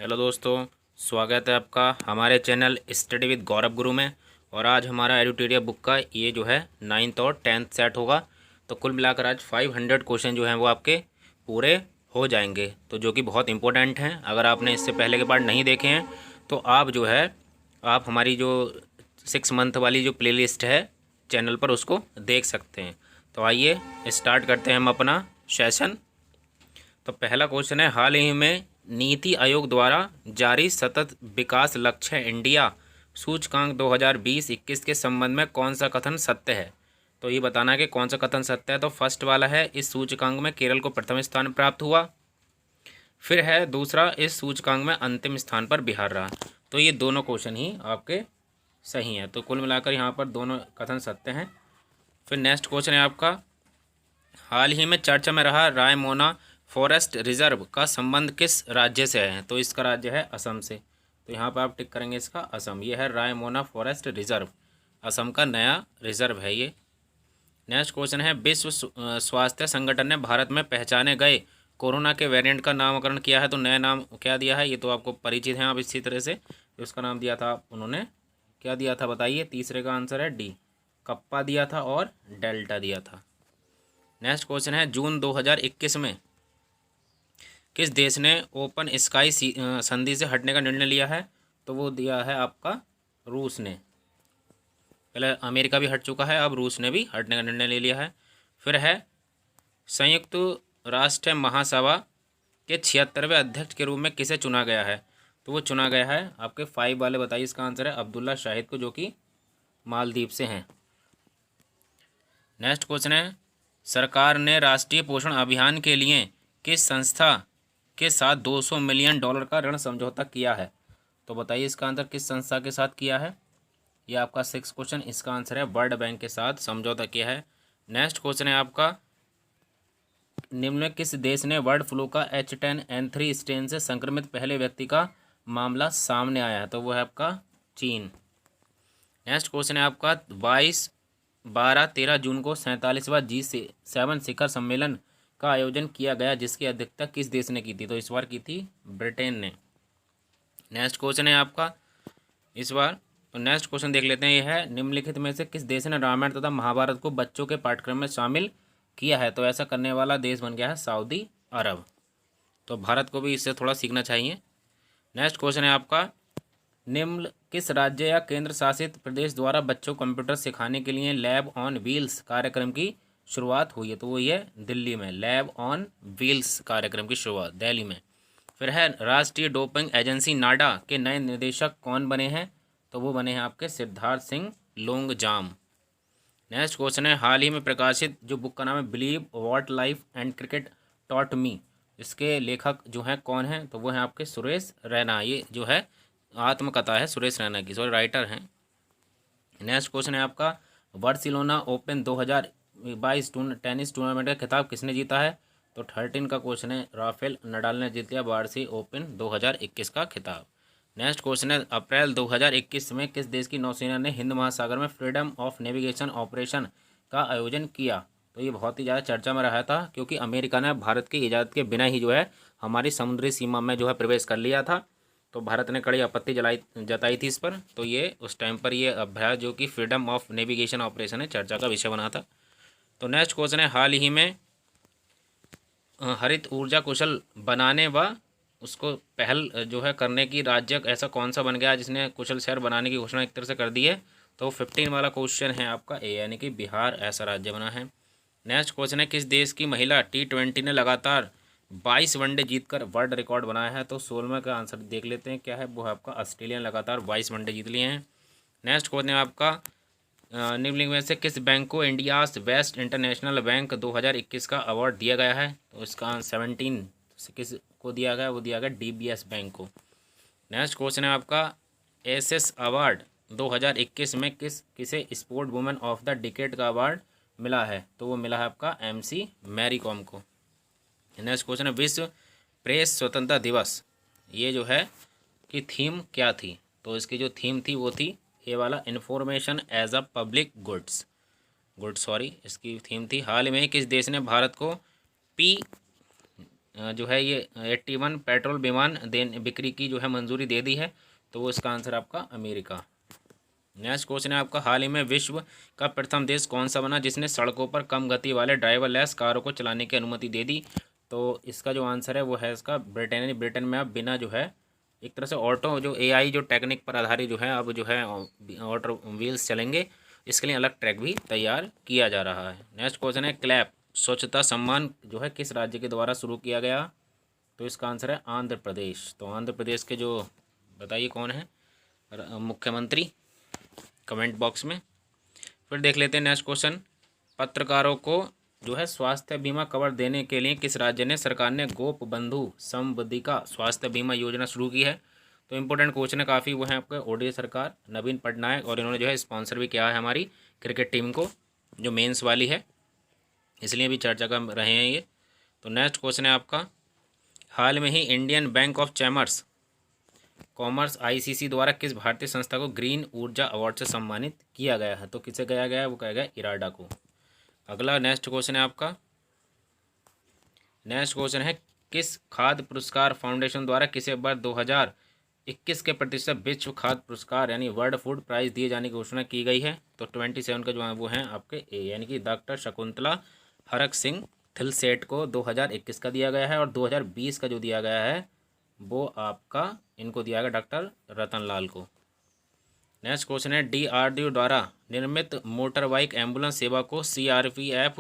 Hello दोस्तों, स्वागत है आपका हमारे चैनल स्टडी विद गौरव गुरु में। और आज हमारा एडुटेरिया बुक का ये जो है 9th और 10th सेट होगा। तो कुल मिलाकर आज 500 क्वेश्चन जो हैं वो आपके पूरे हो जाएंगे, तो जो कि बहुत इंपॉर्टेंट हैं। अगर आपने इससे पहले के पार्ट नहीं देखे हैं तो आप जो है आप हमारी जो 6 मंथ वाली जो प्लेलिस्ट है चैनल पर उसको देख सकते हैं। तो आइए स्टार्ट करते हैं हम अपना सेशन। तो पहला क्वेश्चन है, हाल ही में नीति आयोग द्वारा जारी सतत विकास लक्ष्य इंडिया सूचकांक 2020-21 के संबंध में कौन सा कथन सत्य है। तो ये बताना है कि कौन सा कथन सत्य है। तो फर्स्ट वाला है, इस सूचकांक में केरल को प्रथम स्थान प्राप्त हुआ। फिर है दूसरा, इस सूचकांक में अंतिम स्थान पर बिहार रहा। तो ये दोनों क्वेश्चन ही आपके सही हैं। तो कुल मिलाकर यहाँ पर दोनों कथन सत्य हैं। फिर नेक्स्ट क्वेश्चन है आपका, हाल ही में चर्चा में रहा रायमोना फॉरेस्ट रिजर्व का संबंध किस राज्य से है। तो इसका राज्य है असम से। तो यहाँ पर आप टिक करेंगे इसका असम। ये है रायमोना फॉरेस्ट रिजर्व, असम का नया रिजर्व है ये। नेक्स्ट क्वेश्चन है, विश्व स्वास्थ्य संगठन ने भारत में पहचाने गए कोरोना के वेरिएंट का नामकरण किया है। तो नया नाम क्या दिया है, ये तो आपको परिचित हैं आप इसी तरह से। उसका नाम दिया था उन्होंने, क्या दिया था बताइए। तीसरे का आंसर है डी, कप्पा दिया था और डेल्टा दिया था। नेक्स्ट क्वेश्चन है, जून 2021 में किस देश ने ओपन स्काई संधि से हटने का निर्णय लिया है। तो वो दिया है आपका रूस ने। पहले अमेरिका भी हट चुका है, अब रूस ने भी हटने का निर्णय ले लिया है। फिर है, संयुक्त राष्ट्र महासभा के 76वें अध्यक्ष के रूप में किसे चुना गया है। तो वो चुना गया है आपके 5 वाले बताइए। इसका आंसर है अब्दुल्ला शाहिद को, जो कि मालदीव से हैं। नेक्स्ट क्वेश्चन है, सरकार ने राष्ट्रीय पोषण अभियान के लिए किस संस्था के साथ $200 मिलियन का ऋण समझौता किया है। तो बताइए इसका आंसर किस संस्था के साथ किया है। ये आपका 6 क्वेश्चन, इसका आंसर है वर्ल्ड बैंक के साथ समझौता किया है। नेक्स्ट क्वेश्चन है आपका, निम्न में किस देश ने बर्ड फ्लू का H10N3 स्ट्रेन से संक्रमित पहले व्यक्ति का मामला सामने आया है। तो वो है आपका चीन। नेक्स्ट क्वेश्चन है आपका, 12 जून को 47वां G7 शिखर सम्मेलन का आयोजन किया गया, जिसकी अध्यक्षता किस देश ने की थी। तो इस बार की थी ब्रिटेन ने। नेक्स्ट क्वेश्चन है आपका इस बार, तो नेक्स्ट क्वेश्चन देख लेते हैं। यह है, निम्नलिखित में से किस देश ने रामायण तथा महाभारत को बच्चों के पाठ्यक्रम में शामिल किया है। तो ऐसा करने वाला देश बन गया है सऊदी अरब। तो भारत को भी इससे थोड़ा सीखना चाहिए। नेक्स्ट क्वेश्चन है आपका, निम्न किस राज्य या केंद्र शासित प्रदेश द्वारा बच्चों को कंप्यूटर सिखाने के लिए लैब ऑन व्हील्स कार्यक्रम की शुरुआत हुई है। तो वो ये दिल्ली में, लैब ऑन व्हील्स कार्यक्रम की शुरुआत दिल्ली में। फिर है, राष्ट्रीय डोपिंग एजेंसी नाडा के नए निदेशक कौन बने हैं। तो वो बने हैं आपके सिद्धार्थ सिंह लोंगजाम। नेक्स्ट क्वेश्चन है, हाल ही में प्रकाशित जो बुक का नाम है believe what life and cricket taught me, इसके लेखक जो हैं कौन हैं। तो वो हैं आपके सुरेश रैना। ये जो है आत्मकथा है सुरेश रैना की, सॉरी राइटर हैं। नेक्स्ट क्वेश्चन है आपका, बार्सिलोना ओपन 2022 टेनिस टूर्नामेंट का खिताब किसने जीता है। तो 13 का क्वेश्चन है, राफेल नडाल ने जीत लिया बार्सी ओपन 2021 का खिताब। नेक्स्ट क्वेश्चन है, अप्रैल 2021 में किस देश की नौसेना ने हिंद महासागर में फ्रीडम ऑफ नेविगेशन ऑपरेशन का आयोजन किया। तो ये बहुत ही ज़्यादा चर्चा में रहा था, क्योंकि अमेरिका ने भारत की इजाज़त के बिना ही जो है हमारी समुद्री सीमा में जो है प्रवेश कर लिया था। तो भारत ने कड़ी आपत्ति जताई थी इस पर। तो ये उस टाइम पर ये अभ्यास जो कि फ्रीडम ऑफ नेविगेशन ऑपरेशन है चर्चा का विषय बना था। तो नेक्स्ट क्वेश्चन है, हाल ही में हरित ऊर्जा कुशल बनाने व उसको पहल जो है करने की राज्य ऐसा कौन सा बन गया जिसने कुशल शहर बनाने की घोषणा एक तरह से कर दी है। तो 15 वाला क्वेश्चन है आपका ए, यानी कि बिहार ऐसा राज्य बना है। नेक्स्ट क्वेश्चन है, किस देश की महिला T20 ने लगातार 22 वनडे जीतकर वर्ल्ड रिकॉर्ड बनाया है। तो 16वें का आंसर देख लेते हैं क्या है, वो है आपका ऑस्ट्रेलिया ने लगातार 22 वनडे जीत लिए हैं। नेक्स्ट क्वेश्चन है आपका, निम्नलिखित में से किस बैंक को इंडियाज बेस्ट इंटरनेशनल बैंक 2021 का अवार्ड दिया गया है। तो इसका 17 से किस को दिया गया, वो दिया गया DBS बैंक को। नेक्स्ट क्वेश्चन है आपका, एसएस अवार्ड 2021 में किसे sport women of the decade का अवार्ड मिला है। तो वो मिला है आपका MC मैरी कॉम को। नेक्स्ट क्वेश्चन है, विश्व प्रेस स्वतंत्रता दिवस ये जो है कि थीम क्या थी। तो इसकी जो थीम थी वो थी ये वाला, information as a public goods, इसकी थीम थी। हाल में किस देश ने भारत को जो है ये 81 पेट्रोल विमान बिक्री की जो है मंजूरी दे दी है, तो वो इसका आंसर आपका अमेरिका। नेक्स्ट क्वेश्चन है आपका, हाल ही में विश्व का प्रथम देश कौन सा बना जिसने सड़कों पर कम गति वाले ड्राइवरलेस कारों को चलाने की अनुमति दे दी? तो इसका जो आंसर है वो है इसका ब्रिटेन। यानी ब्रिटेन में अब बिना जो है एक तरह से ऑटो जो एआई जो टेक्निक पर आधारित जो है अब जो है ऑटो व्हील्स चलेंगे, इसके लिए अलग ट्रैक भी तैयार किया जा रहा है। नेक्स्ट क्वेश्चन है, क्लैप स्वच्छता सम्मान जो है किस राज्य के द्वारा शुरू किया गया? तो इसका आंसर है आंध्र प्रदेश। तो आंध्र प्रदेश के जो बताइए कौन है मुख्यमंत्री, कमेंट बॉक्स में। फिर देख लेते हैं नेक्स्ट क्वेश्चन, पत्रकारों को जो है स्वास्थ्य बीमा कवर देने के लिए किस राज्य ने सरकार ने गोप बंधु समबद्धिका स्वास्थ्य बीमा योजना शुरू की है? तो इंपॉर्टेंट क्वेश्चन है काफ़ी, वो है आपका ओडीएफ सरकार, नवीन पटनायक, और इन्होंने जो है स्पॉन्सर भी किया है हमारी क्रिकेट टीम को जो मेंस वाली है, इसलिए भी चर्चा कर रहे हैं ये। तो नेक्स्ट क्वेश्चन है आपका, हाल में ही Indian bank of commerce ICC द्वारा किस भारतीय संस्था को ग्रीन ऊर्जा अवार्ड से सम्मानित किया गया है? तो किसे कहा गया है? वो कहा गया इराडा को। अगला नेक्स्ट क्वेश्चन है आपका, नेक्स्ट क्वेश्चन है, किस खाद्य पुरस्कार फाउंडेशन द्वारा किसे वर्ष 2021 के प्रतिशत विश्व खाद्य पुरस्कार यानी वर्ल्ड फूड प्राइज दिए जाने की घोषणा की गई है? तो 27 का जो है वो हैं आपके ए, यानी कि डॉक्टर शकुंतला हरक सिंह थिलसेट को 2021 का दिया गया है, और 2020 का जो दिया गया है वो आपका इनको दिया गया डॉक्टर रतन लाल को। नेक्स्ट क्वेश्चन है, डीआरडीओ द्वारा निर्मित मोटर बाइक एम्बुलेंस सेवा को सीआरपीएफ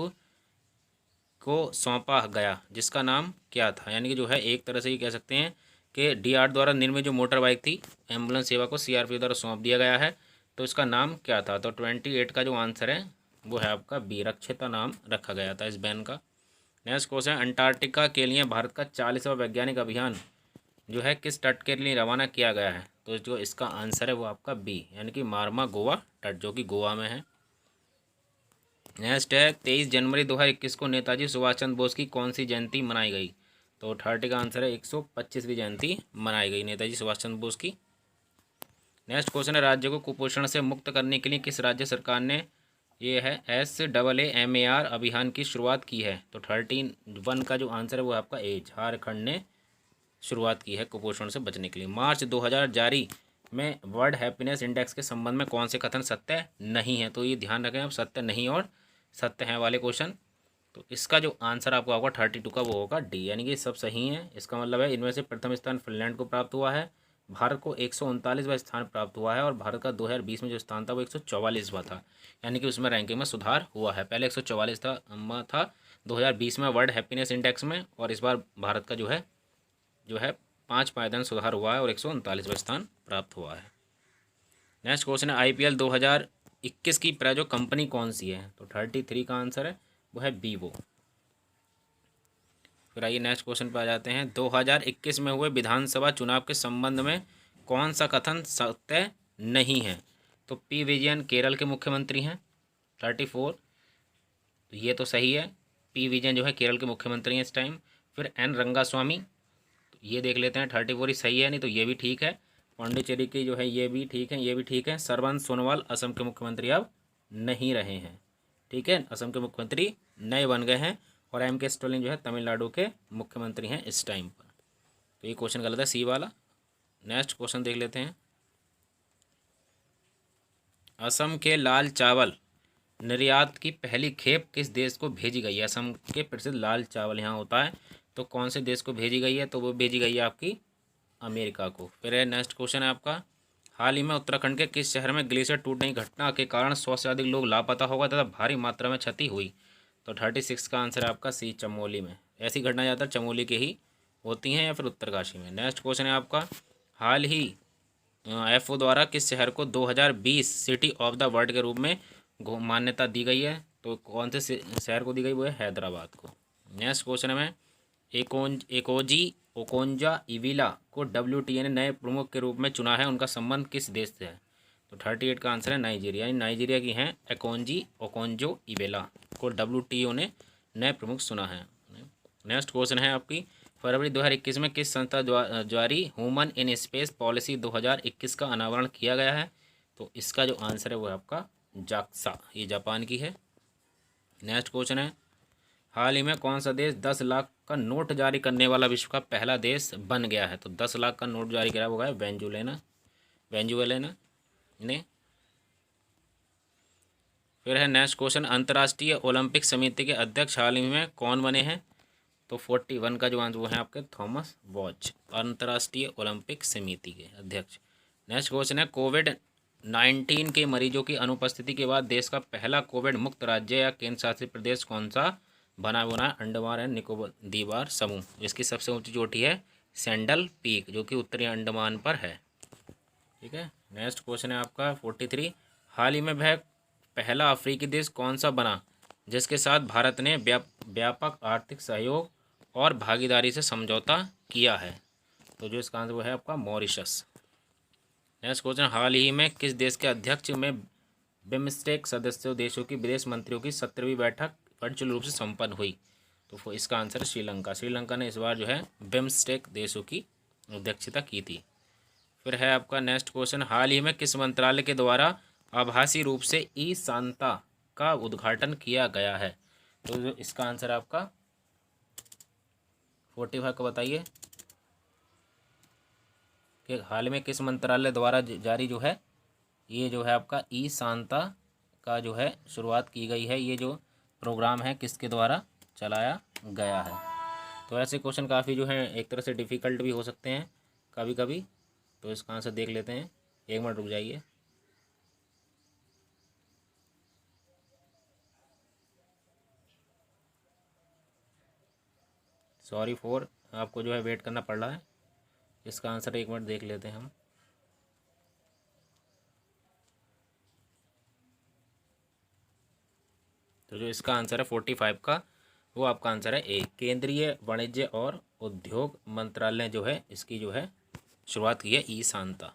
को सौंपा गया जिसका नाम क्या था? यानी कि जो है एक तरह से ये कह सकते हैं कि डीआर द्वारा निर्मित जो मोटर बाइक थी एम्बुलेंस सेवा को सीआरपीएफ द्वारा सौंप दिया गया है, तो इसका नाम क्या था? तो 28 का जो आंसर है वो है आपका बी, रक्षिता नाम रखा गया था इस बैन का। नेक्स्ट क्वेश्चन, अंटार्कटिका के लिए भारत का 40वां वैज्ञानिक अभियान जो है किस तट के लिए रवाना किया गया है? तो जो इसका आंसर है वो आपका बी, यानी कि मार्मा गोवा तट, जो कि गोवा में है। नेक्स्ट है, 23 जनवरी 2021 को नेताजी सुभाष चंद्र बोस की कौन सी जयंती मनाई गई? तो 30 का आंसर है 125वीं जयंती मनाई गई नेताजी सुभाष चंद्र बोस की। नेक्स्ट क्वेश्चन है, राज्य को कुपोषण से मुक्त करने के लिए किस राज्य सरकार ने ये है SAAMAR अभियान की शुरुआत की है? तो 31 का जो आंसर है वो आपका ए, झारखंड ने शुरुआत की है कुपोषण से बचने के लिए। मार्च 2000 जारी में वर्ल्ड हैप्पीनेस इंडेक्स के संबंध में कौन से कथन सत्य नहीं है? तो ये ध्यान रखें आप, सत्य नहीं और सत्य हैं वाले क्वेश्चन। तो इसका जो आंसर आपको होगा 32 का वो होगा डी, यानी कि सब सही है। इसका मतलब है इनमें से प्रथम स्थान फिनलैंड को प्राप्त हुआ है, भारत को 139वां स्थान प्राप्त हुआ है, और भारत का 2020 में जो स्थान था वो 144वां था, यानी कि उसमें रैंकिंग में सुधार हुआ है। पहले 144 था 2020 में वर्ल्ड हैप्पीनेस इंडेक्स में, और इस बार भारत का जो है 5 पायदान सुधार हुआ है और 139वां स्थान प्राप्त हुआ है। नेक्स्ट क्वेश्चन है, IPL 2021 की प्रायोजक कंपनी कौन सी है? तो 33 का आंसर है वो है वीवो। फिर आइए नेक्स्ट क्वेश्चन पर आ जाते हैं, 2021 में हुए विधानसभा चुनाव के संबंध में कौन सा कथन सत्य नहीं है? तो पी विजयन केरल के मुख्यमंत्री हैं 34, तो ये तो सही है, पी विजयन जो है केरल के मुख्यमंत्री हैं इस टाइम। फिर एन रंगास्वामी, तो ये देख लेते हैं 34 ही सही है, नहीं तो ये भी ठीक है। पांडिचेरी की जो है ये भी ठीक है, ये भी ठीक है। सर्बानंद सोनोवाल असम के मुख्यमंत्री अब नहीं रहे हैं, ठीक है, असम के मुख्यमंत्री नए बन गए हैं, और एम के स्टालिन जो है तमिलनाडु के मुख्यमंत्री हैं इस टाइम पर। तो ये क्वेश्चन गलत है, सी वाला। नेक्स्ट क्वेश्चन देख लेते हैं, असम के लाल चावल निर्यात की पहली खेप किस देश को भेजी गई है? असम के प्रसिद्ध लाल चावल यहाँ होता है, तो कौन से देश को भेजी गई है? तो वो भेजी गई है आपकी अमेरिका को। फिर नेक्स्ट क्वेश्चन है आपका, हाल ही में उत्तराखंड के किस शहर में ग्लेशियर टूटने की घटना के कारण 100 से अधिक लोग लापता हो गए तथा भारी मात्रा में क्षति हुई? तो 36 का आंसर है आपका सी, चमोली में। ऐसी घटना ज़्यादातर चमोली के ही होती हैं या फिर उत्तरकाशी में। नेक्स्ट क्वेश्चन है आपका, हाल ही FO द्वारा किस शहर को 2020 सिटी ऑफ द वर्ल्ड के रूप में मान्यता दी गई है? तो कौन से शहर को दी गई? वो है हैदराबाद को। नेक्स्ट क्वेश्चन में, एकोजी ओकोंजा इविला को WTA ने नए प्रमुख के रूप में चुना है, उनका संबंध किस देश से है? तो 38 का आंसर है नाइजीरिया, यानी नाइजीरिया की हैं एकोंजी ओकोंजो इवेला को WTO ने नए प्रमुख चुना है। नेक्स्ट क्वेश्चन है आपकी, फरवरी 2021 में किस संस्था जारी ह्यूमन इन स्पेस पॉलिसी 2021 का अनावरण किया गया है? तो इसका जो आंसर है वो है आपका जाक्सा, ये जापान की है। नेक्स्ट क्वेश्चन है, हाल ही में कौन सा देश 10 लाख का नोट जारी करने वाला विश्व का पहला देश बन गया है? तो 10 लाख का नोट जारी करा हुआ है वेंजुएला ने। फिर है नेक्स्ट क्वेश्चन, अंतर्राष्ट्रीय ओलंपिक समिति के अध्यक्ष हाल ही में कौन बने हैं? तो 41 का जो आंसर वो है आपके थॉमस बॉच, अंतर्राष्ट्रीय ओलंपिक समिति के अध्यक्ष। नेक्स्ट क्वेश्चन है, कोविड-19 के मरीजों की अनुपस्थिति के बाद देश का पहला कोविड मुक्त राज्य या केंद्र शासित प्रदेश कौन सा बना हुआ है? अंडमान एंड निकोबार द्वीप समूह। इसकी सबसे ऊंची चोटी है सैंडल पीक, जो कि उत्तरी अंडमान पर है। ठीक है। नेक्स्ट क्वेश्चन है आपका 43, हाल ही में वह पहला अफ्रीकी देश कौन सा बना जिसके साथ भारत ने व्यापक आर्थिक सहयोग और भागीदारी से समझौता किया है? तो जो इसका आंसर वो है आपका मॉरिशस। नेक्स्ट क्वेश्चन, हाल ही में किस देश के अध्यक्ष में बिम्स्टेक सदस्य देशों की विदेश मंत्रियों की 17वीं बैठक वर्चुअल रूप से संपन्न हुई? तो इसका आंसर श्रीलंका। श्रीलंका ने इस बार जो है बिम्स्टेक देशों की अध्यक्षता की थी। फिर है आपका नेक्स्ट क्वेश्चन, हाल ही में किस मंत्रालय के द्वारा आभासी रूप से ई सांता का उद्घाटन किया गया है? तो जो इसका आंसर आपका 45 का बताइए कि हाल में किस मंत्रालय द्वारा जारी जो है ये जो है आपका ई सांता का जो है शुरुआत की गई है। ये जो प्रोग्राम है किसके द्वारा चलाया गया है? तो ऐसे क्वेश्चन काफ़ी जो है एक तरह से डिफ़िकल्ट भी हो सकते हैं कभी कभी। तो इसका आंसर देख लेते हैं, 1 मिनट रुक जाइए। सॉरी फॉर आपको जो है वेट करना पड़ रहा है। इसका आंसर 1 मिनट देख लेते हैं हम। तो जो इसका आंसर है 45 का वो आपका आंसर है ए, केंद्रीय वाणिज्य और उद्योग मंत्रालय जो है इसकी जो है शुरुआत की है ई सांता।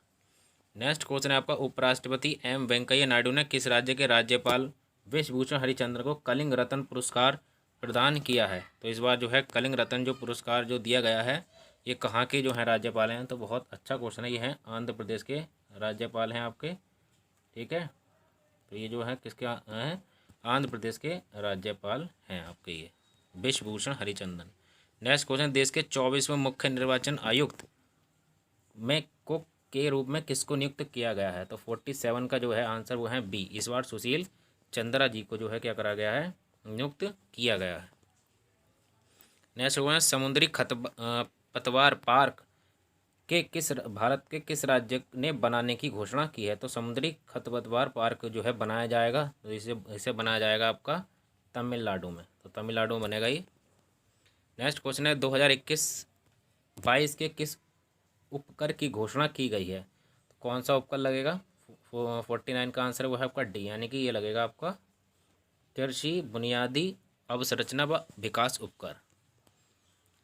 नेक्स्ट क्वेश्चन है आपका, उपराष्ट्रपति एम वेंकैया नायडू ने किस राज्य के राज्यपाल विश्वभूषण हरिचंद्र को कलिंग रत्न पुरस्कार प्रदान किया है? तो इस बार जो है कलिंग रत्न जो पुरस्कार जो दिया गया है ये कहाँ के जो है राज्यपाल हैं? तो बहुत अच्छा क्वेश्चन है। ये हैं आंध्र प्रदेश के राज्यपाल हैं आपके। ठीक है, तो ये जो है किसके हैं? आंध्र प्रदेश के राज्यपाल हैं आपके ये विश्वभूषण हरिचंदन। नेक्स्ट क्वेश्चन, देश के 24वें मुख्य निर्वाचन आयुक्त में को के रूप में किसको नियुक्त किया गया है? तो 47 का जो है आंसर वो है बी, इस बार सुशील चंद्रा जी को जो है क्या करा गया है? नियुक्त किया गया है। नेक्स्ट क्वेश्चन, समुद्री पतवार पार्क के भारत के किस राज्य ने बनाने की घोषणा की है? तो समुद्री खरपतवार पार्क जो है बनाया जाएगा, तो इसे बनाया जाएगा आपका तमिलनाडु में। तो तमिलनाडु में बनेगा ये। नेक्स्ट क्वेश्चन है, 2021-22 के किस उपकर की घोषणा की गई है? तो कौन सा उपकर लगेगा? 49 का आंसर वो है आपका डी, यानी कि ये लगेगा आपका कृषि बुनियादी अवसंरचना व विकास उपकर।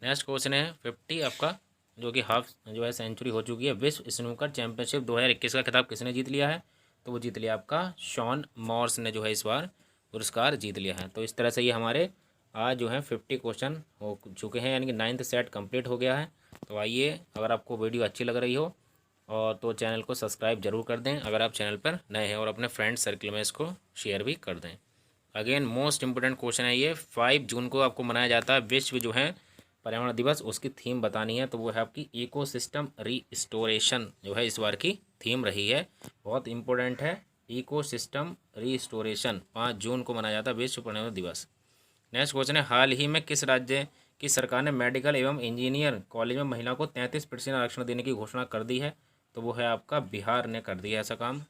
नेक्स्ट क्वेश्चन है 50 आपका, जो कि हाफ जो है सेंचुरी हो चुकी है। विश्व स्नूकर चैंपियनशिप 2021 का खिताब किसने जीत लिया है? तो वो जीत लिया आपका शॉन मॉर्स ने जो है इस बार पुरस्कार जीत लिया है। तो इस तरह से ये हमारे आज जो है 50 क्वेश्चन हो चुके हैं, यानी कि 9th सेट कंप्लीट हो गया है। तो आइए, अगर आपको वीडियो अच्छी लग रही हो और तो चैनल को सब्सक्राइब जरूर कर दें अगर आप चैनल पर नए हैं, और अपने फ्रेंड सर्कल में इसको शेयर भी कर दें। अगेन मोस्ट इंपोर्टेंट क्वेश्चन है ये, 5 जून को आपको मनाया जाता है विश्व जो है पर्यावरण दिवस। उसकी थीम बतानी है, तो वो है आपकी इकोसिस्टम रीस्टोरेशन जो है इस बार की थीम रही है। बहुत इंपॉर्टेंट है, इकोसिस्टम रीस्टोरेशन 5 जून को मनाया जाता है विश्व पर्यावरण दिवस। नेक्स्ट क्वेश्चन है, हाल ही में किस राज्य की सरकार ने मेडिकल एवं इंजीनियर कॉलेज में महिला को 33% आरक्षण देने की घोषणा कर दी है? तो वो है आपका बिहार ने कर दिया ऐसा काम।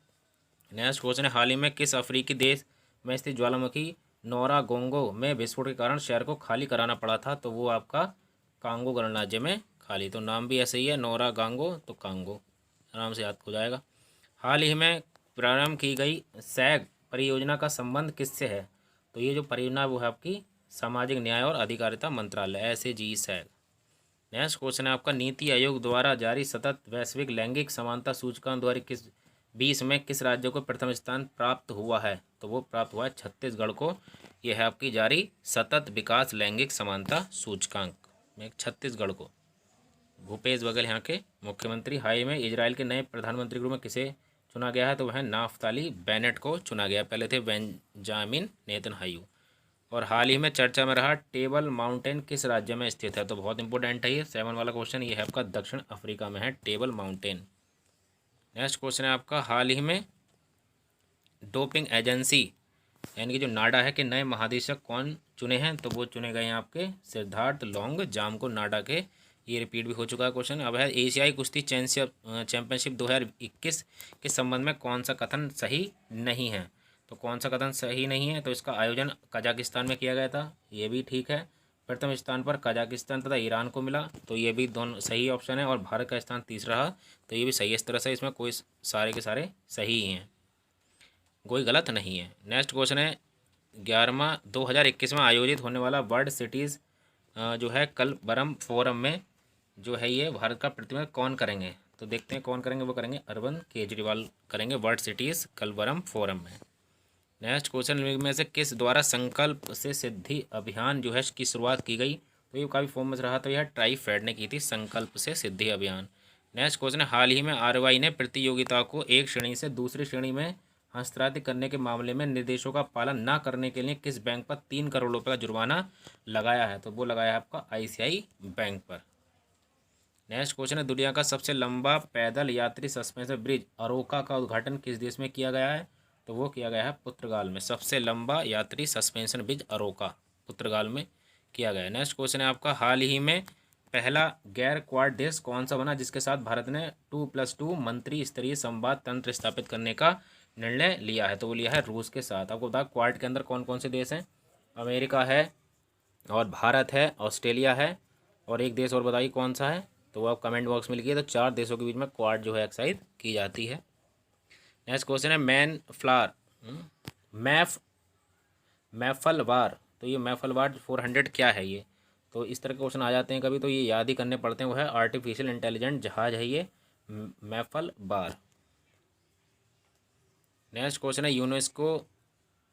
नेक्स्ट क्वेश्चन है, हाल ही में किस अफ्रीकी देश में स्थित ज्वालामुखी नोरागोंगो में विस्फोट के कारण शहर को खाली कराना पड़ा था? तो वो आपका कांगो गणराज्य में खाली। तो नाम भी ऐसे ही है, नोरागांगो, तो कांगो आराम से याद हो जाएगा। हाल ही में प्रारंभ की गई सैग परियोजना का संबंध किससे है? तो ये जो परियोजना वो है आपकी सामाजिक न्याय और अधिकारिता मंत्रालय SAG सैग। नेक्स्ट क्वेश्चन है आपका, नीति आयोग द्वारा जारी सतत वैश्विक लैंगिक समानता सूचकांक द्वारा किस 20 में किस राज्य को प्रथम स्थान प्राप्त हुआ है? तो वो प्राप्त हुआ है छत्तीसगढ़ को। यह है आपकी जारी सतत विकास लैंगिक समानता सूचकांक में छत्तीसगढ़ को। भूपेश बघेल यहाँ के मुख्यमंत्री। हाल ही में इजराइल के नए प्रधानमंत्री के रूप में किसे चुना गया है? तो वह नाफ्ताली बेनेट को चुना गया, पहले थे बेंजामिन नेतन्याहू। और हाल ही में चर्चा में रहा टेबल माउंटेन किस राज्य में स्थित है? तो बहुत इंपॉर्टेंट है ये 7 वाला क्वेश्चन, ये है आपका दक्षिण अफ्रीका में है टेबल माउंटेन। नेक्स्ट क्वेश्चन है आपका, हाल ही में डोपिंग एजेंसी यानी कि जो नाडा है कि नए महानिदेशक कौन चुने हैं? तो वो चुने गए हैं आपके सिद्धार्थ लॉन्ग को नाडा के। ये रिपीट भी हो चुका है क्वेश्चन। अब है एशियाई कुश्ती चैंपियनशिप 2021 के संबंध में कौन सा कथन सही नहीं है? तो कौन सा कथन सही नहीं है? तो इसका आयोजन कजाकिस्तान में किया गया था, ये भी ठीक है। प्रथम स्थान पर कजाकिस्तान तथा ईरान को मिला, तो ये भी दोनों सही ऑप्शन है। और भारत का स्थान तीसरा रहा, तो ये भी सही है। इस तरह से इसमें कोई सारे के सारे सही ही हैं, कोई गलत नहीं है। नेक्स्ट क्वेश्चन है 11वां 2021 में आयोजित होने वाला वर्ल्ड सिटीज़ जो है कलबरम फोरम में जो है ये भारत का प्रतिनिधित्व कौन करेंगे? तो देखते हैं कौन करेंगे। वो करेंगे अरविंद केजरीवाल करेंगे वर्ल्ड सिटीज़ कलबरम फोरम में। नेक्स्ट क्वेश्चन में से किस द्वारा संकल्प से सिद्धि अभियान जो है की शुरुआत की गई? तो ये काफ़ी फेमस रहा, तो यह ट्राइफेड ने की थी संकल्प से सिद्धि अभियान। नेक्स्ट क्वेश्चन है, हाल ही में आरबीआई ने प्रतियोगिता को एक श्रेणी से दूसरी श्रेणी में हस्तांतरित करने के मामले में निर्देशों का पालन न करने के लिए किस बैंक पर 3 करोड़ रुपये का जुर्माना लगाया है? तो वो लगाया है आपका आईसीआई बैंक पर। नेक्स्ट क्वेश्चन है, दुनिया का सबसे लंबा पैदल यात्री सस्पेंशन ब्रिज अरोका का उद्घाटन किस देश में किया गया है? तो वो किया गया है पुर्तगाल में। सबसे लंबा यात्री सस्पेंशन ब्रिज अरोका पुर्तगाल में किया गया है। नेक्स्ट क्वेश्चन है आपका, हाल ही में पहला गैर क्वाड देश कौन सा बना जिसके साथ भारत ने 2+2 मंत्री स्तरीय संवाद तंत्र स्थापित करने का निर्णय लिया है? तो वो लिया है रूस के साथ। आपको बता क्वाड के अंदर कौन कौन से देश हैं? अमेरिका है और भारत है, ऑस्ट्रेलिया है और एक देश और बताइए कौन सा है? तो वो आप कमेंट बॉक्स में लिखिए। तो 4 देशों के बीच में क्वाड जो है एक्सरसाइज की जाती है। नेक्स्ट क्वेश्चन है मैफलवार। तो ये मैफलवार 400 क्या है ये? तो इस तरह के क्वेश्चन आ जाते हैं कभी, तो ये याद ही करने पड़ते हैं। वो है आर्टिफिशियल इंटेलिजेंट जहाज है ये मैफलवार। नेक्स्ट क्वेश्चन है, यूनेस्को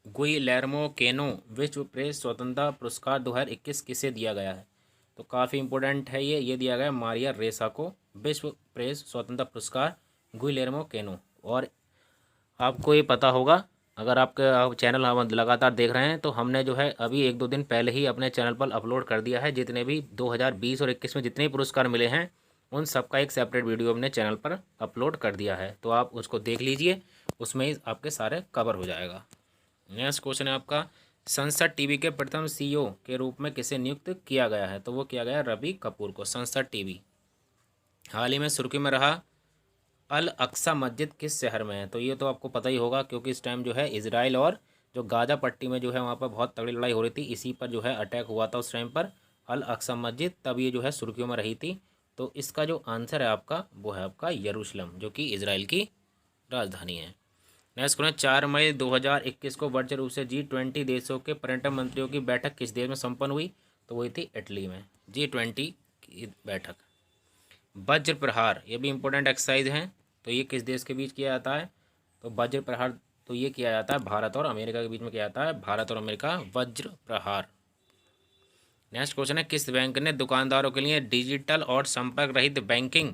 गुइलेर्मो कैनो विश्व प्रेस स्वतंत्रता पुरस्कार 2021 किसे दिया गया है? तो काफ़ी इंपॉर्टेंट है ये दिया गया है मारिया रेसा को विश्व प्रेस स्वतंत्रता पुरस्कार गुइलेर्मो कैनो। और आपको ये पता होगा, अगर आपके चैनल हम लगातार देख रहे हैं, तो हमने जो है अभी 1-2 दिन पहले ही अपने चैनल पर अपलोड कर दिया है जितने भी 2020 और 21 में जितने भी पुरस्कार मिले हैं उन सबका एक सेपरेट वीडियो हमने चैनल पर अपलोड कर दिया है। तो आप उसको देख लीजिए, उसमें ही आपके सारे कवर हो जाएगा। नेक्स्ट क्वेश्चन है आपका, संसद टीवी के प्रथम सीईओ के रूप में किसे नियुक्त किया गया है? तो वो किया गया रवि कपूर को। संसद टीवी हाल ही में सुर्खी में रहा अल अक्सा मस्जिद किस शहर में है? तो ये तो आपको पता ही होगा क्योंकि इस टाइम जो है इजराइल और जो गाजा पट्टी में जो है वहाँ पर बहुत तगड़ी लड़ाई हो रही थी, इसी पर जो है अटैक हुआ था उस टाइम पर अल अक्सा मस्जिद, तब ये जो है सुर्खियों में रही थी। तो इसका जो आंसर है आपका वो है आपका यरूशलेम, जो कि इजराइल की राजधानी है। नेक्स्ट क्वेश्चन, 4 मई 2021 को वर्चुअल रूप से G20 देशों के पर्यटन मंत्रियों की बैठक किस देश में संपन्न हुई? तो वही थी इटली में G20 की बैठक। वज्र प्रहार ये भी इंपॉर्टेंट एक्सरसाइज हैं, तो ये किस देश के बीच किया जाता है? तो वज्र प्रहार तो ये किया जाता है भारत और अमेरिका के बीच में किया जाता है, भारत और अमेरिका वज्र प्रहार। नेक्स्ट क्वेश्चन है, किस बैंक ने दुकानदारों के लिए डिजिटल और संपर्क रहित बैंकिंग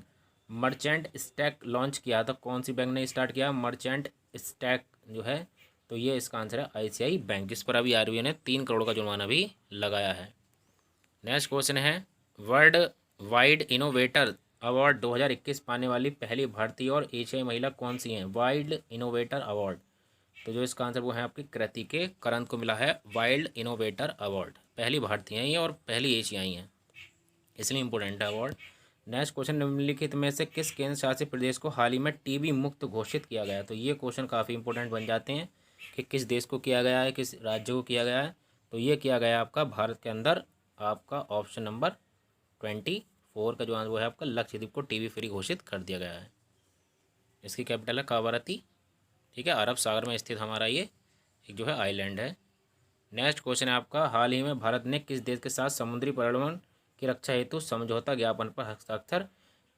मर्चेंट स्टैक लॉन्च किया? था कौन सी बैंक ने स्टार्ट किया मर्चेंट स्टैक जो है? तो ये इसका आंसर है आईसीआई बैंक, जिस पर अभी आरबीआई ने 3 करोड़ का जुर्माना भी लगाया है। नेक्स्ट क्वेश्चन है, वर्ल्ड वाइड इनोवेटर अवार्ड 2021 पाने वाली पहली भारतीय और एशियाई महिला कौन सी हैं? वाइल्ड इनोवेटर अवार्ड, तो जो इसका आंसर वो है आपकी कृति के करंत को मिला है वाइल्ड इनोवेटर अवार्ड। पहली भारतीय हैं ये और पहली एशियाई हैं, इसलिए इम्पोर्टेंट है अवार्ड। नेक्स्ट क्वेश्चन, निम्नलिखित में से किस केंद्र शासित प्रदेश को हाल ही में टीबी मुक्त घोषित किया गया है? तो ये क्वेश्चन काफ़ी इंपॉर्टेंट बन जाते हैं कि किस देश को किया गया है, किस राज्य को किया गया है। तो ये किया गया है आपका भारत के अंदर, आपका ऑप्शन नंबर 24 का जो आंसर वो है आपका लक्षद्वीप को टीबी फ्री घोषित कर दिया गया है। इसकी कैपिटल है कावारती, ठीक है, अरब सागर में स्थित हमारा ये एक जो है आइलैंड है। नेक्स्ट क्वेश्चन है आपका, हाल ही में भारत ने किस देश के साथ समुद्री पर्यावरण की रक्षा हेतु समझौता ज्ञापन पर हस्ताक्षर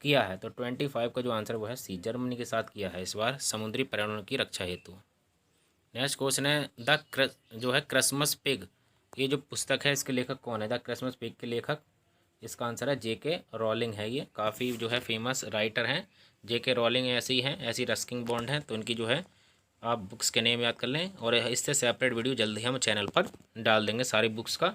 किया है? तो 25 का जो आंसर वो है सी, जर्मनी के साथ किया है इस बार समुद्री पर्यावरण की रक्षा हेतु। नेक्स्ट क्वेश्चन है, जो है क्रिसमस पिग, ये जो पुस्तक है इसके लेखक कौन है? द क्रिसमस पिग के लेखक, इसका आंसर है जेके रॉलिंग है। ये काफ़ी जो है फेमस राइटर हैं जेके रॉलिंग, ऐसी हैं ऐसी रस्किंग बॉन्ड हैं, तो इनकी जो है आप बुक्स के नेम याद कर लें, और इससे सेपरेट वीडियो जल्दी हम चैनल पर डाल देंगे सारी बुक्स का।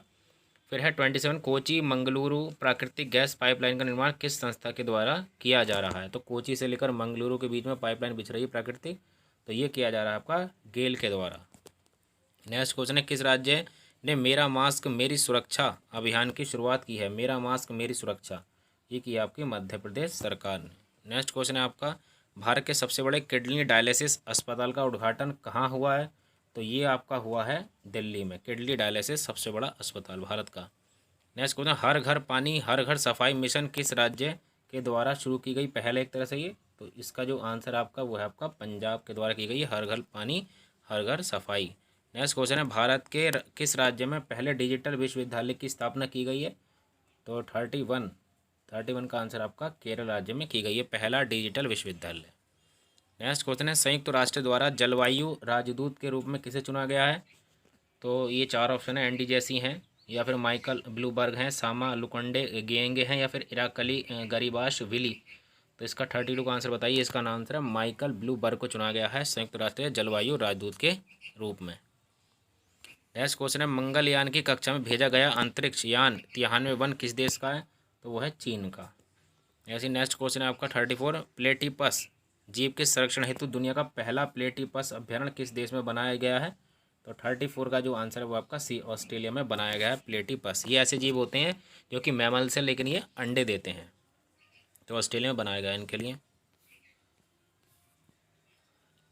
फिर है 27, कोची मंगलुरु प्राकृतिक गैस पाइपलाइन का निर्माण किस संस्था के द्वारा किया जा रहा है। तो कोची से लेकर मंगलुरु के बीच में पाइपलाइन बिछ रही है प्राकृतिक, तो ये किया जा रहा है आपका गेल के द्वारा। नेक्स्ट क्वेश्चन है, किस राज्य ने मेरा मास्क मेरी सुरक्षा अभियान की शुरुआत की है। मेरा मास्क मेरी सुरक्षा, ये की आपकी मध्य प्रदेश सरकार ने। नेक्स्ट क्वेश्चन है आपका, भारत के सबसे बड़े किडनी डायलिसिस अस्पताल का उद्घाटन कहाँ हुआ है। तो ये आपका हुआ है दिल्ली में, किडनी डायलिसिस सबसे बड़ा अस्पताल भारत का। नेक्स्ट क्वेश्चन, हर घर पानी हर घर सफाई मिशन किस राज्य के द्वारा शुरू की गई पहले एक तरह से ये। तो इसका जो आंसर आपका वो है आपका पंजाब के द्वारा की गई हर घर पानी हर घर सफाई। नेक्स्ट क्वेश्चन है, भारत के किस राज्य में पहले डिजिटल विश्वविद्यालय की स्थापना की गई है। तो 31 का आंसर आपका केरल राज्य में की गई है पहला डिजिटल विश्वविद्यालय। नेक्स्ट क्वेश्चन है, संयुक्त राष्ट्र द्वारा जलवायु राजदूत के रूप में किसे चुना गया है। तो ये 4 ऑप्शन है, एंडी जैसी हैं, या फिर माइकल ब्लूबर्ग हैं, सामा लुकंडे गेंगे हैं, या फिर इराकली गरीबाश विली। तो इसका 32 का आंसर बताइए। इसका आंसर है माइकल ब्लूबर्ग को चुना गया है संयुक्त राष्ट्र जलवायु राजदूत के रूप में। नेक्स्ट क्वेश्चन है, मंगलयान की कक्षा में भेजा गया अंतरिक्ष यान 93 किस देश का है। तो वो है चीन का। ऐसे नेक्स्ट क्वेश्चन है आपका 34, प्लेटिपस जीव के संरक्षण हेतु दुनिया का पहला प्लेटिपस अभ्यारण्य किस देश में बनाया गया है। तो 34 का जो आंसर है वो आपका सी, ऑस्ट्रेलिया में बनाया गया है प्लेटिपस। ये ऐसे जीव होते हैं जो कि मैमल्स हैं लेकिन ये अंडे देते हैं, तो ऑस्ट्रेलिया में बनाया गया है इनके लिए।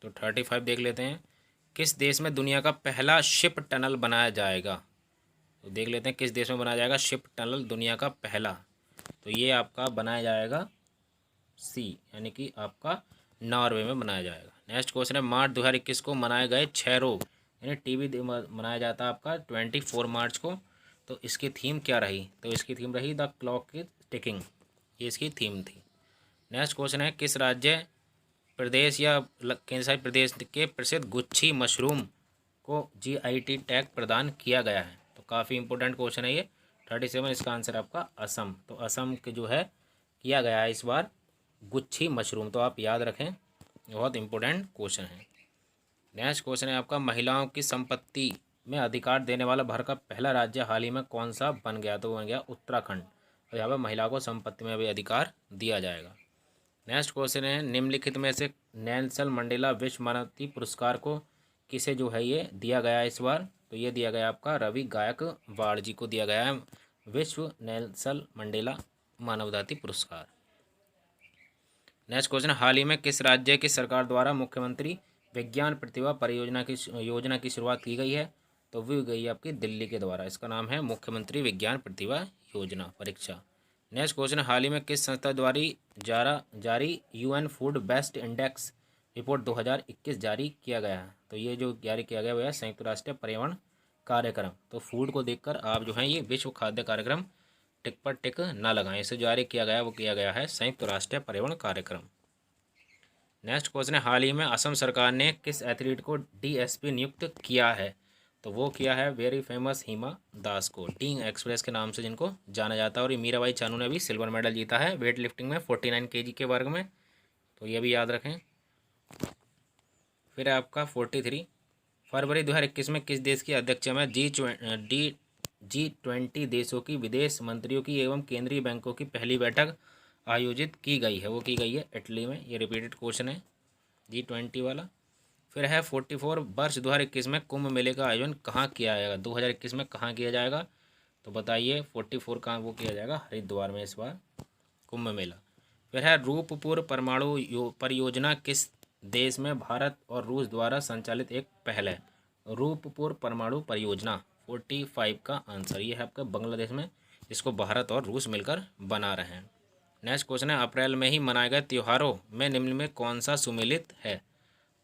तो 35 देख लेते हैं, किस देश में दुनिया का पहला शिप टनल बनाया जाएगा। तो देख लेते हैं किस देश में बनाया जाएगा शिप टनल दुनिया का पहला। तो ये आपका बनाया जाएगा सी, यानी कि आपका नॉर्वे में बनाया जाएगा। नेक्स्ट क्वेश्चन है, मार्च 2021 को मनाए गए 6 रोग यानी टीबी मनाया जाता है आपका 24 मार्च को। तो इसकी थीम क्या रही। तो इसकी थीम रही द क्लॉक इज टिकिंग, ये इसकी थीम थी। नेक्स्ट क्वेश्चन है, किस राज्य प्रदेश या केंद्र शासित प्रदेश के प्रसिद्ध गुच्छी मशरूम को GIT टैग प्रदान किया गया है। तो काफ़ी इंपॉर्टेंट क्वेश्चन है ये। 37 इसका आंसर आपका असम। तो असम के जो है किया गया है इस बार गुच्छी मशरूम, तो आप याद रखें, बहुत इंपॉर्टेंट क्वेश्चन है। नेक्स्ट क्वेश्चन है आपका, महिलाओं की संपत्ति में अधिकार देने वाला भारत का पहला राज्य हाल ही में कौन सा बन गया। तो बन गया उत्तराखंड। तो यहाँ पर महिलाओं को संपत्ति में भी अधिकार दिया जाएगा। नेक्स्ट क्वेश्चन है, निम्नलिखित में से नेल्सन मंडेला विश्व मानवाधिकार पुरस्कार को किसे जो है ये दिया गया है इस बार। तो ये दिया गया आपका रवि गायकवाड़ जी को दिया गया है विश्व नेल्सन मंडेला मानवाधिकार पुरस्कार। नेक्स्ट क्वेश्चन, हाल ही में किस राज्य की सरकार द्वारा मुख्यमंत्री विज्ञान प्रतिभा परियोजना की योजना की शुरुआत की गई है। तो वो गई आपकी दिल्ली के द्वारा। इसका नाम है मुख्यमंत्री विज्ञान प्रतिभा योजना परीक्षा। नेक्स्ट क्वेश्चन, हाल ही में किस संस्था द्वारा जारी UN food best index report 2021 जारी किया गया है। तो ये जो जारी किया गया वो है संयुक्त राष्ट्र पर्यावरण कार्यक्रम। तो फूड को देखकर आप जो है ये विश्व खाद्य कार्यक्रम टिक पर टिक ना लगाएं, इसे जारी किया गया वो किया गया है संयुक्त राष्ट्र पर्यावरण कार्यक्रम। नेक्स्ट क्वेश्चन है, हाल ही में असम सरकार ने किस एथलीट को DSP नियुक्त किया है। तो वो किया है वेरी फेमस हिमा दास को, टीइंग एक्सप्रेस के नाम से जिनको जाना जाता है। और ये मीराबाई चानू ने भी सिल्वर मेडल जीता है वेट लिफ्टिंग में 49 kg के वर्ग में, तो ये भी याद रखें। फिर आपका 43, फरवरी 2021 में किस देश की अध्यक्षता में G20 देशों की विदेश मंत्रियों की एवं केंद्रीय बैंकों की पहली बैठक आयोजित की गई है। वो की गई है इटली में। ये रिपीटेड क्वेश्चन है G20 वाला। फिर है 44, वर्ष 2021 में कुंभ मेले का आयोजन कहाँ किया जाएगा। 2021 में कहाँ किया जाएगा। तो बताइए 44 कहाँ वो किया जाएगा, हरिद्वार में इस बार कुंभ मेला। फिर है रूपपुर परमाणु परियोजना किस देश में भारत और रूस द्वारा संचालित एक पहल है। रूपपुर परमाणु परियोजना 45 का आंसर ये है आपका बांग्लादेश में, इसको भारत और रूस मिलकर बना रहे हैं। नेक्स्ट क्वेश्चन है, अप्रैल में ही मनाए गए त्योहारों में निम्न में कौन सा सुमेलित है।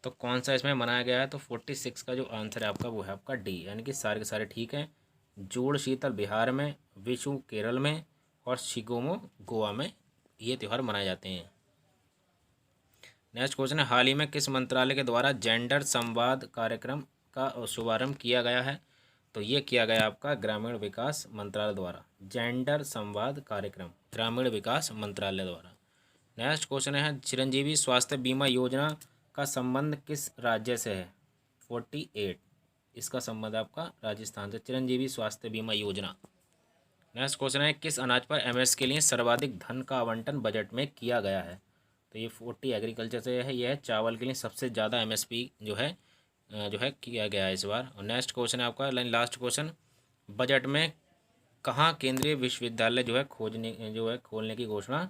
तो कौन सा इसमें मनाया गया है। तो 46 का जो आंसर है आपका वो है आपका डी, यानी कि सारे के सारे ठीक हैं। जोड़ शीतल बिहार में, विशु केरल में और शिगोमो गोवा में ये त्यौहार मनाए जाते हैं। नेक्स्ट क्वेश्चन है, हाल ही में किस मंत्रालय के द्वारा जेंडर संवाद कार्यक्रम का शुभारंभ किया गया है। तो ये किया गया आपका ग्रामीण विकास मंत्रालय द्वारा, जेंडर संवाद कार्यक्रम ग्रामीण विकास मंत्रालय द्वारा। नेक्स्ट क्वेश्चन है, चिरंजीवी स्वास्थ्य बीमा योजना का संबंध किस राज्य से है? 48, इसका संबंध आपका राजस्थान से। चिरंजीवी स्वास्थ्य बीमा योजना। नेक्स्ट क्वेश्चन है, किस अनाज पर एमएस के लिए सर्वाधिक धन का आवंटन बजट में किया गया है? तो ये 40 एग्रीकल्चर से है। यह है चावल के लिए सबसे ज़्यादा एमएसपी जो है किया गया है इस बार। और नेक्स्ट क्वेश्चन है आपका लास्ट क्वेश्चन, बजट में कहाँ केंद्रीय विश्वविद्यालय खोलने की घोषणा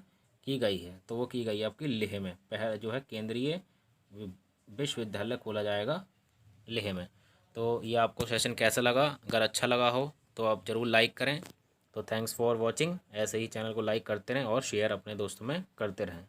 की गई है? तो वो की गई है आपकी लेह में। पहले जो है केंद्रीय विश्वविद्यालय खोला जाएगा लेह में। तो ये आपको सेशन कैसा लगा? अगर अच्छा लगा हो तो आप ज़रूर लाइक करें। तो थैंक्स फॉर वॉचिंग। ऐसे ही चैनल को लाइक करते रहें और शेयर अपने दोस्तों में करते रहें।